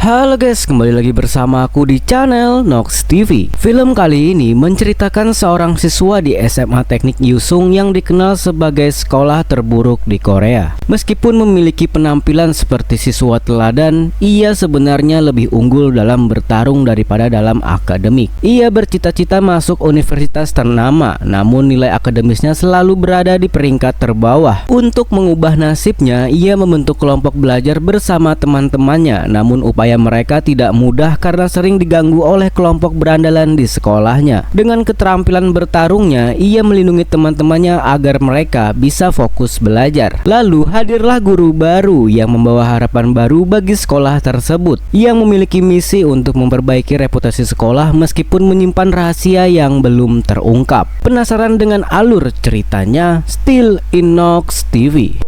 Halo guys, kembali lagi bersama aku di channel Nox TV. Film kali ini menceritakan seorang siswa di SMA Teknik Yusung yang dikenal sebagai sekolah terburuk di Korea. Meskipun memiliki penampilan seperti siswa teladan, ia sebenarnya lebih unggul dalam bertarung daripada dalam akademik. Ia bercita-cita masuk universitas ternama, namun nilai akademisnya selalu berada di peringkat terbawah. Untuk mengubah nasibnya, ia membentuk kelompok belajar bersama teman-temannya, namun upaya mereka tidak mudah karena sering diganggu oleh kelompok berandalan di sekolahnya. Dengan keterampilan bertarungnya, ia melindungi teman-temannya agar mereka bisa fokus belajar. Lalu hadirlah guru baru yang membawa harapan baru bagi sekolah tersebut, yang memiliki misi untuk memperbaiki reputasi sekolah meskipun menyimpan rahasia yang belum terungkap. Penasaran dengan alur ceritanya? Still in Nox TV.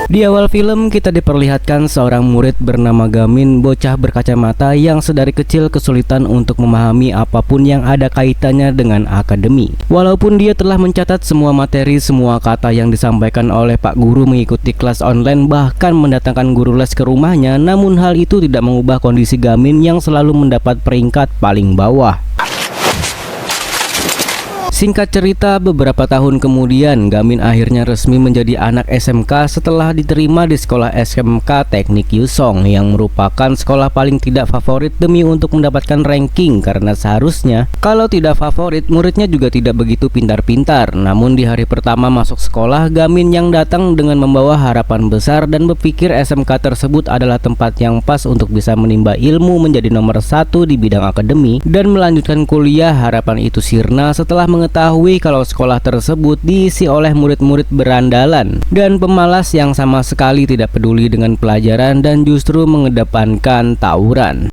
Di awal film kita diperlihatkan seorang murid bernama Gamin, bocah berkacamata yang sedari kecil kesulitan untuk memahami apapun yang ada kaitannya dengan akademi. Walaupun dia telah mencatat semua materi, semua kata yang disampaikan oleh Pak Guru mengikuti kelas online, bahkan mendatangkan guru les ke rumahnya, namun hal itu tidak mengubah kondisi Gamin yang selalu mendapat peringkat paling bawah. Singkat cerita, beberapa tahun kemudian Gamin akhirnya resmi menjadi anak SMK setelah diterima di sekolah SMK Teknik Yusung yang merupakan sekolah paling tidak favorit demi untuk mendapatkan ranking, karena seharusnya kalau tidak favorit muridnya juga tidak begitu pintar-pintar. Namun di hari pertama masuk sekolah, Gamin yang datang dengan membawa harapan besar dan berpikir SMK tersebut adalah tempat yang pas untuk bisa menimba ilmu menjadi nomor 1 di bidang akademi dan melanjutkan kuliah. Harapan itu sirna setelah mengetahui kalau sekolah tersebut diisi oleh murid-murid berandalan dan pemalas yang sama sekali tidak peduli dengan pelajaran dan justru mengedepankan tawuran.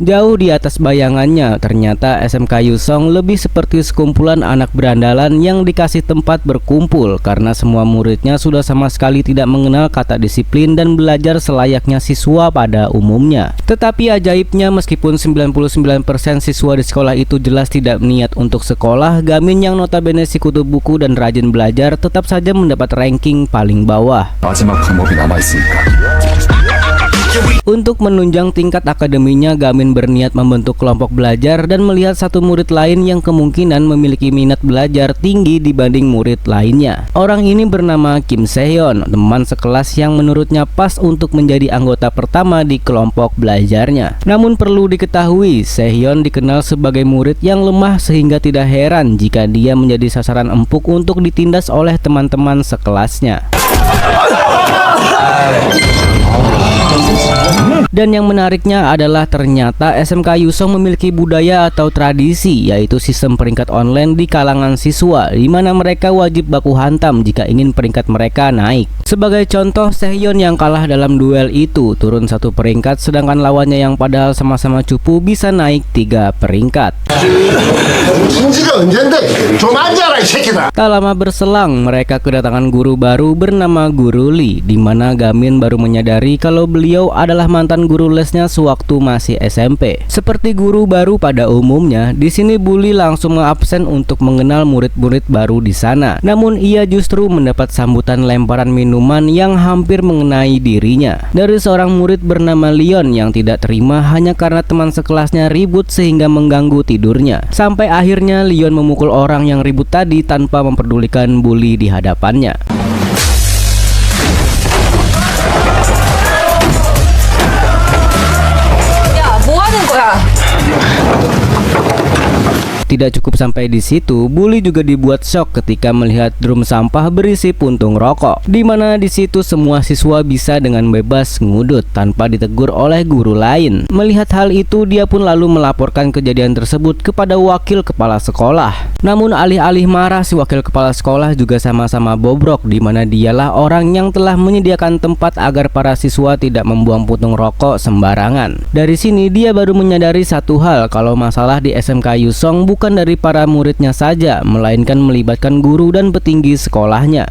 Jauh di atas bayangannya, ternyata SMK Yusung lebih seperti sekumpulan anak berandalan yang dikasih tempat berkumpul karena semua muridnya sudah sama sekali tidak mengenal kata disiplin dan belajar selayaknya siswa pada umumnya. Tetapi ajaibnya, meskipun 99% siswa di sekolah itu jelas tidak niat untuk sekolah, Gamin yang notabene si kutu buku dan rajin belajar tetap saja mendapat ranking paling bawah. Untuk menunjang tingkat akademinya, Gamin berniat membentuk kelompok belajar dan melihat satu murid lain yang kemungkinan memiliki minat belajar tinggi dibanding murid lainnya. Orang ini bernama Kim Sehyeon, teman sekelas yang menurutnya pas untuk menjadi anggota pertama di kelompok belajarnya. Namun perlu diketahui, Sehyeon dikenal sebagai murid yang lemah sehingga tidak heran jika dia menjadi sasaran empuk untuk ditindas oleh teman-teman sekelasnya. Dan yang menariknya adalah ternyata SMK Yusung memiliki budaya atau tradisi, yaitu sistem peringkat online di kalangan siswa, di mana mereka wajib baku hantam jika ingin peringkat mereka naik. Sebagai contoh, Sehyeon yang kalah dalam duel itu turun 1 peringkat, sedangkan lawannya yang padahal sama-sama cupu bisa naik 3 peringkat. Tak lama berselang, mereka kedatangan guru baru bernama Guru Lee, di mana Gamin baru menyadari kalau beliau adalah mantan guru lesnya sewaktu masih SMP. Seperti guru baru pada umumnya, di sini Bully langsung absen untuk mengenal murid-murid baru di sana. Namun ia justru mendapat sambutan lemparan minuman yang hampir mengenai dirinya dari seorang murid bernama Leon yang tidak terima hanya karena teman sekelasnya ribut sehingga mengganggu tidurnya. Sampai akhirnya Leon memukul orang yang ribut tadi tanpa memperdulikan Bully di hadapannya. Tidak cukup sampai di situ, Bully juga dibuat shock ketika melihat drum sampah berisi puntung rokok, di mana di situ semua siswa bisa dengan bebas ngudut tanpa ditegur oleh guru lain. Melihat hal itu, dia pun lalu melaporkan kejadian tersebut kepada wakil kepala sekolah. Namun alih-alih marah, si wakil kepala sekolah juga sama-sama bobrok, di mana dialah orang yang telah menyediakan tempat agar para siswa tidak membuang puntung rokok sembarangan. Dari sini dia baru menyadari satu hal, kalau masalah di SMK Yusung bukan dari para muridnya saja, melainkan melibatkan guru dan petinggi sekolahnya.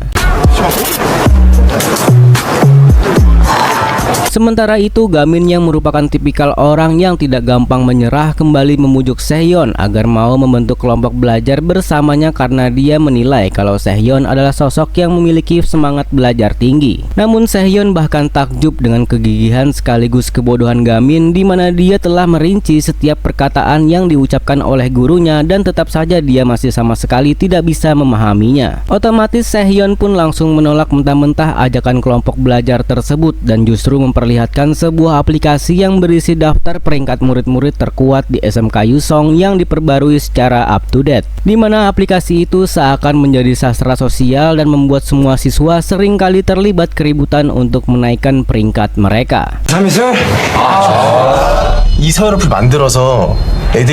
Sementara itu, Gamin yang merupakan tipikal orang yang tidak gampang menyerah kembali memujuk Sehyeon agar mau membentuk kelompok belajar bersamanya karena dia menilai kalau Sehyeon adalah sosok yang memiliki semangat belajar tinggi. Namun Sehyeon bahkan takjub dengan kegigihan sekaligus kebodohan Gamin, di mana dia telah merinci setiap perkataan yang diucapkan oleh gurunya dan tetap saja dia masih sama sekali tidak bisa memahaminya. Otomatis Sehyeon pun langsung menolak mentah-mentah ajakan kelompok belajar tersebut dan justru memperlihatkan sebuah aplikasi yang berisi daftar peringkat murid-murid terkuat di SMK Yusong yang diperbarui secara up to date, di mana aplikasi itu seakan menjadi sastra sosial dan membuat semua siswa seringkali terlibat keributan untuk menaikkan peringkat mereka.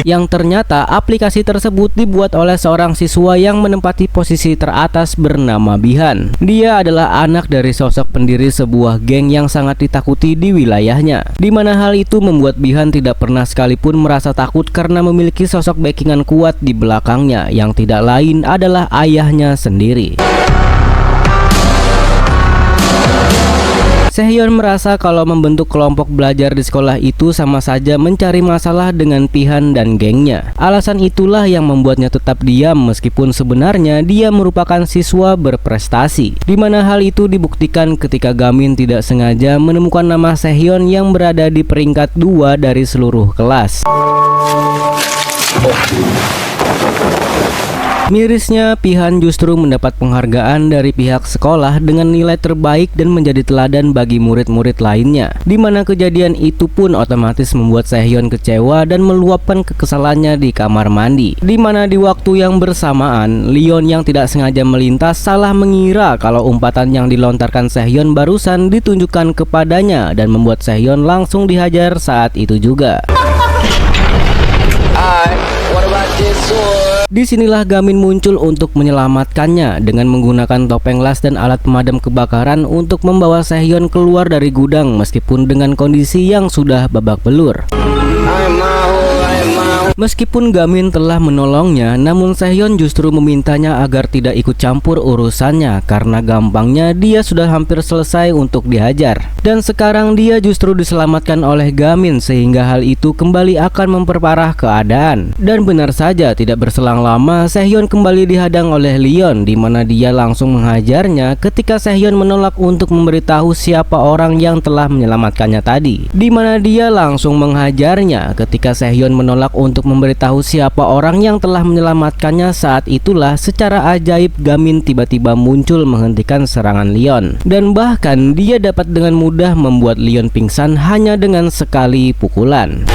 Yang ternyata aplikasi tersebut dibuat oleh seorang siswa yang menempati posisi teratas bernama Bihan. Dia adalah anak dari sosok pendiri sebuah geng yang sangat ditakuti di wilayahnya, di mana hal itu membuat Bihan tidak pernah sekalipun merasa takut karena memiliki sosok backingan kuat di belakangnya yang tidak lain adalah ayahnya sendiri. Sehyeon merasa kalau membentuk kelompok belajar di sekolah itu sama saja mencari masalah dengan Bihan dan gengnya. Alasan itulah yang membuatnya tetap diam meskipun sebenarnya dia merupakan siswa berprestasi, di mana hal itu dibuktikan ketika Gamin tidak sengaja menemukan nama Sehyeon yang berada di peringkat 2 dari seluruh kelas. Mirisnya, Bihan justru mendapat penghargaan dari pihak sekolah dengan nilai terbaik dan menjadi teladan bagi murid-murid lainnya, di mana kejadian itu pun otomatis membuat Sehyeon kecewa dan meluapkan kekesalannya di kamar mandi, di mana di waktu yang bersamaan Leon yang tidak sengaja melintas salah mengira kalau umpatan yang dilontarkan Sehyeon barusan ditunjukkan kepadanya dan membuat Sehyeon langsung dihajar saat itu juga. Disinilah Gamin muncul untuk menyelamatkannya dengan menggunakan topeng las dan alat pemadam kebakaran untuk membawa Sehyeon keluar dari gudang meskipun dengan kondisi yang sudah babak belur. Meskipun Gamin telah menolongnya, namun Sehyeon justru memintanya agar tidak ikut campur urusannya karena gampangnya dia sudah hampir selesai untuk dihajar. Dan sekarang dia justru diselamatkan oleh Gamin sehingga hal itu kembali akan memperparah keadaan. Dan benar saja, tidak berselang lama Sehyeon kembali dihadang oleh Leon, di mana dia langsung menghajarnya ketika Sehyeon menolak untuk memberitahu siapa orang yang telah menyelamatkannya tadi. Di mana dia langsung menghajarnya ketika Sehyeon menolak untuk memberitahu siapa orang yang telah menyelamatkannya. Saat itulah secara ajaib Gamin tiba-tiba muncul menghentikan serangan Leon, dan bahkan dia dapat dengan mudah membuat Leon pingsan hanya dengan sekali pukulan.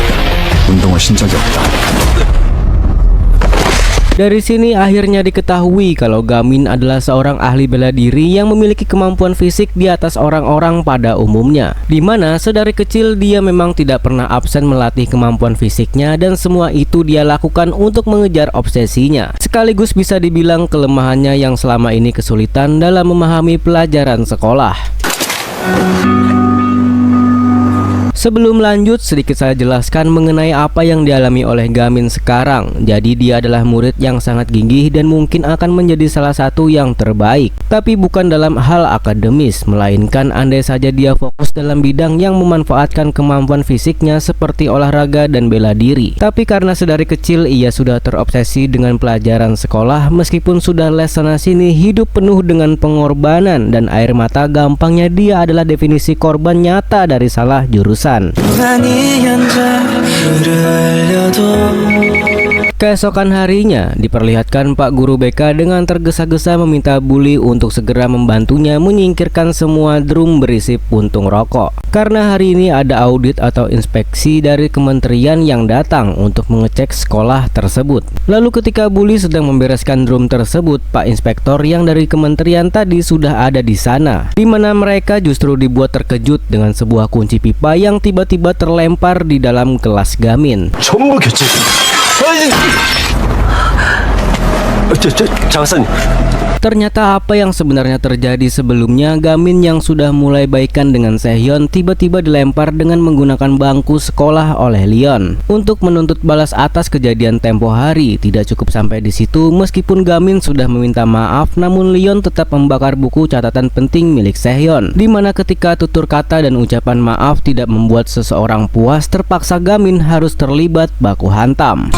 Dari sini akhirnya diketahui kalau Gamin adalah seorang ahli bela diri yang memiliki kemampuan fisik di atas orang-orang pada umumnya, di mana sedari kecil dia memang tidak pernah absen melatih kemampuan fisiknya dan semua itu dia lakukan untuk mengejar obsesinya. Sekaligus bisa dibilang kelemahannya yang selama ini kesulitan dalam memahami pelajaran sekolah. Sebelum lanjut, sedikit saya jelaskan mengenai apa yang dialami oleh Gamin sekarang. Jadi dia adalah murid yang sangat gigih dan mungkin akan menjadi salah satu yang terbaik. Tapi bukan dalam hal akademis, melainkan andai saja dia fokus dalam bidang yang memanfaatkan kemampuan fisiknya seperti olahraga dan bela diri. Tapi karena sedari kecil ia sudah terobsesi dengan pelajaran sekolah, meskipun sudah les sana sini, hidup penuh dengan pengorbanan dan air mata, gampangnya dia adalah definisi korban nyata dari salah jurusan. Keesokan harinya diperlihatkan Pak Guru BK dengan tergesa-gesa meminta Bully untuk segera membantunya menyingkirkan semua drum berisi puntung rokok, karena hari ini ada audit atau inspeksi dari kementerian yang datang untuk mengecek sekolah tersebut. Lalu ketika Bully sedang membereskan drum tersebut, Pak Inspektor yang dari kementerian tadi sudah ada di sana, di mana mereka justru dibuat terkejut dengan sebuah kunci pipa yang tiba-tiba terlempar di dalam kelas Gamin. 장사님. Ternyata apa yang sebenarnya terjadi sebelumnya, Gamin yang sudah mulai baikan dengan Sehyeon tiba-tiba dilempar dengan menggunakan bangku sekolah oleh Leon untuk menuntut balas atas kejadian tempo hari. Tidak cukup sampai di situ, meskipun Gamin sudah meminta maaf, namun Leon tetap membakar buku catatan penting milik Sehyeon, di mana ketika tutur kata dan ucapan maaf tidak membuat seseorang puas, terpaksa Gamin harus terlibat baku hantam.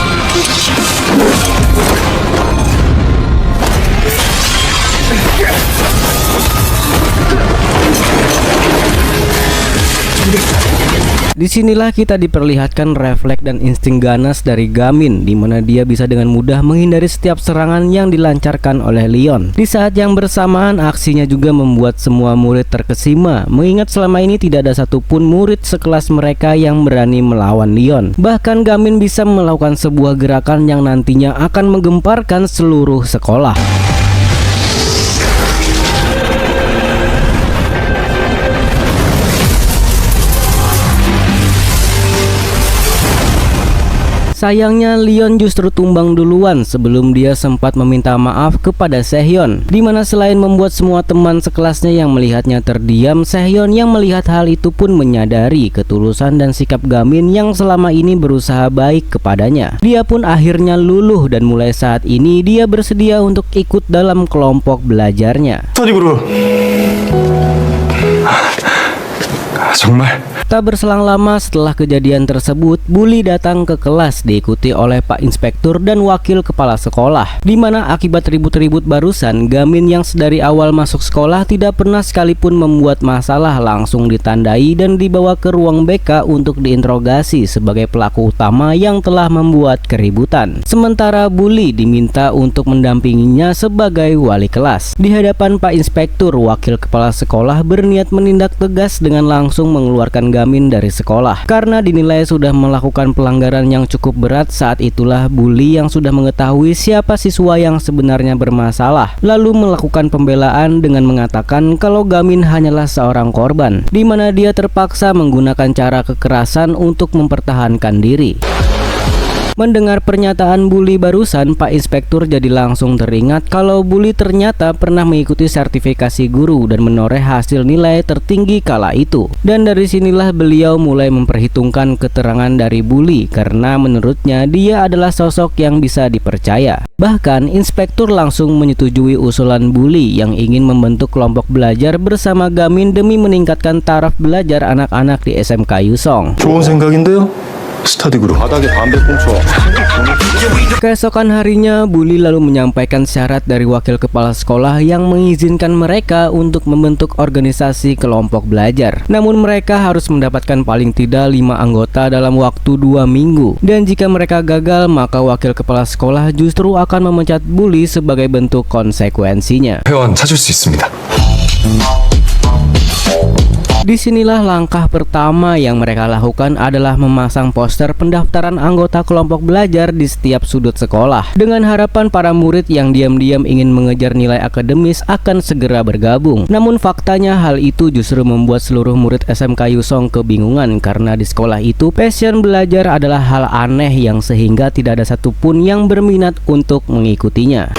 Disinilah kita diperlihatkan refleks dan insting ganas dari Gamin, di mana dia bisa dengan mudah menghindari setiap serangan yang dilancarkan oleh Leon. Di saat yang bersamaan, aksinya juga membuat semua murid terkesima, mengingat selama ini tidak ada satupun murid sekelas mereka yang berani melawan Leon. Bahkan Gamin bisa melakukan sebuah gerakan yang nantinya akan menggemparkan seluruh sekolah. Sayangnya Leon justru tumbang duluan sebelum dia sempat meminta maaf kepada Sehyeon, di mana selain membuat semua teman sekelasnya yang melihatnya terdiam, Sehyeon yang melihat hal itu pun menyadari ketulusan dan sikap Gamin yang selama ini berusaha baik kepadanya. Dia pun akhirnya luluh dan mulai saat ini dia bersedia untuk ikut dalam kelompok belajarnya. 정말 Tak berselang lama setelah kejadian tersebut, Bully datang ke kelas diikuti oleh Pak Inspektur dan Wakil Kepala Sekolah, di mana akibat ribut-ribut barusan, Gamin yang sedari awal masuk sekolah tidak pernah sekalipun membuat masalah langsung ditandai dan dibawa ke ruang BK untuk diinterogasi sebagai pelaku utama yang telah membuat keributan. Sementara Bully diminta untuk mendampinginya sebagai wali kelas. Di hadapan Pak Inspektur, Wakil Kepala Sekolah berniat menindak tegas dengan langsung mengeluarkan Gamin dari sekolah karena dinilai sudah melakukan pelanggaran yang cukup berat. Saat itulah Bully yang sudah mengetahui siapa siswa yang sebenarnya bermasalah lalu melakukan pembelaan dengan mengatakan kalau Gamin hanyalah seorang korban, di mana dia terpaksa menggunakan cara kekerasan untuk mempertahankan diri. Mendengar pernyataan Bully barusan, Pak Inspektur jadi langsung teringat kalau Bully ternyata pernah mengikuti sertifikasi guru dan menoreh hasil nilai tertinggi kala itu. Dan dari sinilah beliau mulai memperhitungkan keterangan dari Bully karena menurutnya dia adalah sosok yang bisa dipercaya. Bahkan Inspektur langsung menyetujui usulan Bully yang ingin membentuk kelompok belajar bersama Gamin demi meningkatkan taraf belajar anak-anak di SMK Yusong. 좋은 생각인데요? 스터디 그룹 바닥에 담배 꽁초. Keesokan harinya, Bully lalu menyampaikan syarat dari wakil kepala sekolah yang mengizinkan mereka untuk membentuk organisasi kelompok belajar. Namun mereka harus mendapatkan paling tidak 5 anggota dalam waktu 2 minggu. Dan jika mereka gagal, maka wakil kepala sekolah justru akan memecat Bully sebagai bentuk konsekuensinya. 회원 찾을 수 있습니다. Disinilah langkah pertama yang mereka lakukan adalah memasang poster pendaftaran anggota kelompok belajar di setiap sudut sekolah dengan harapan para murid yang diam-diam ingin mengejar nilai akademis akan segera bergabung. Namun faktanya hal itu justru membuat seluruh murid SMK Yusong kebingungan karena di sekolah itu passion belajar adalah hal aneh yang sehingga tidak ada satupun yang berminat untuk mengikutinya.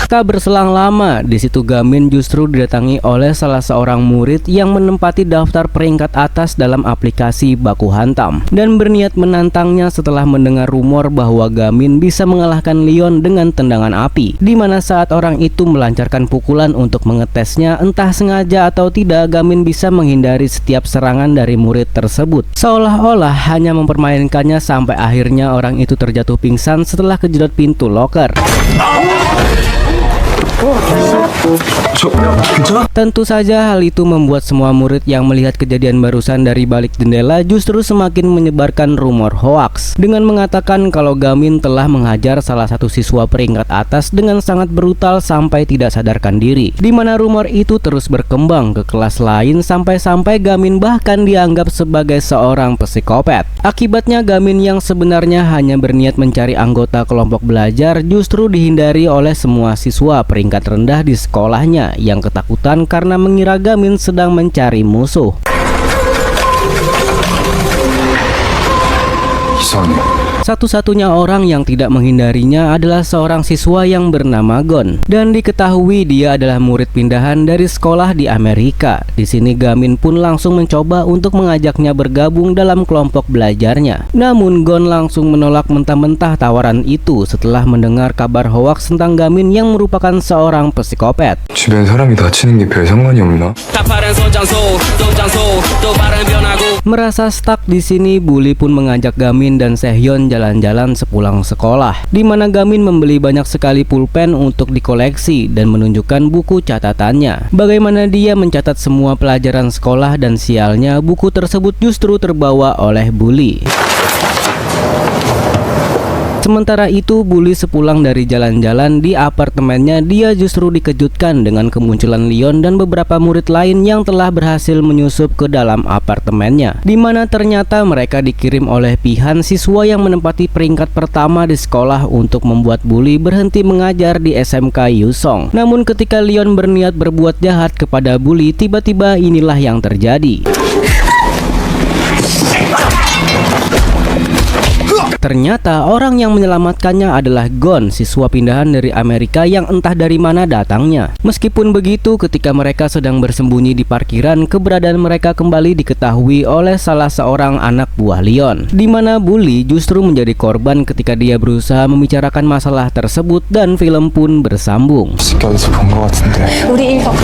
Tak berselang lama, di situ Gamin justru didatangi oleh salah seorang murid yang menempati daftar peringkat atas dalam aplikasi baku hantam dan berniat menantangnya setelah mendengar rumor bahwa Gamin bisa mengalahkan Leon dengan tendangan api, di mana saat orang itu melancarkan pukulan untuk mengetesnya, entah sengaja atau tidak, Gamin bisa menghindari setiap serangan dari murid tersebut, seolah-olah hanya mempermainkannya sampai akhirnya orang itu terjatuh pingsan setelah kejedot pintu loker. Tentu saja hal itu membuat semua murid yang melihat kejadian barusan dari balik jendela justru semakin menyebarkan rumor hoaks dengan mengatakan kalau Gamin telah menghajar salah satu siswa peringkat atas dengan sangat brutal sampai tidak sadarkan diri, di mana rumor itu terus berkembang ke kelas lain sampai-sampai Gamin bahkan dianggap sebagai seorang psikopat. Akibatnya Gamin yang sebenarnya hanya berniat mencari anggota kelompok belajar justru dihindari oleh semua siswa peringkat rendah di sekolahnya yang ketakutan karena mengira Gamin sedang mencari musuh. 이상해. Satu-satunya orang yang tidak menghindarinya adalah seorang siswa yang bernama Gon, dan diketahui dia adalah murid pindahan dari sekolah di Amerika. Di sini Gamin pun langsung mencoba untuk mengajaknya bergabung dalam kelompok belajarnya. Namun Gon langsung menolak mentah-mentah tawaran itu setelah mendengar kabar hoaks tentang Gamin yang merupakan seorang psikopat. 주변 사람이 다치는 게 별 상관이 없나? Merasa stuck di sini, Bully pun mengajak Gamin dan Sehyeon jalan-jalan sepulang sekolah, di mana Gamin membeli banyak sekali pulpen untuk dikoleksi dan menunjukkan buku catatannya. Bagaimana dia mencatat semua pelajaran sekolah, dan sialnya buku tersebut justru terbawa oleh Bully. Sementara itu, Bully sepulang dari jalan-jalan di apartemennya, dia justru dikejutkan dengan kemunculan Leon dan beberapa murid lain yang telah berhasil menyusup ke dalam apartemennya, di mana ternyata mereka dikirim oleh Pihan, siswa yang menempati peringkat pertama di sekolah, untuk membuat Bully berhenti mengajar di SMK Yusong. Namun ketika Leon berniat berbuat jahat kepada Bully, tiba-tiba inilah yang terjadi. Ternyata orang yang menyelamatkannya adalah Gon, siswa pindahan dari Amerika yang entah dari mana datangnya. Meskipun begitu, ketika mereka sedang bersembunyi di parkiran, keberadaan mereka kembali diketahui oleh salah seorang anak buah Leon, di mana Bully justru menjadi korban ketika dia berusaha membicarakan masalah tersebut, dan film pun bersambung. 어디서 본 것 같은데. 우리 1석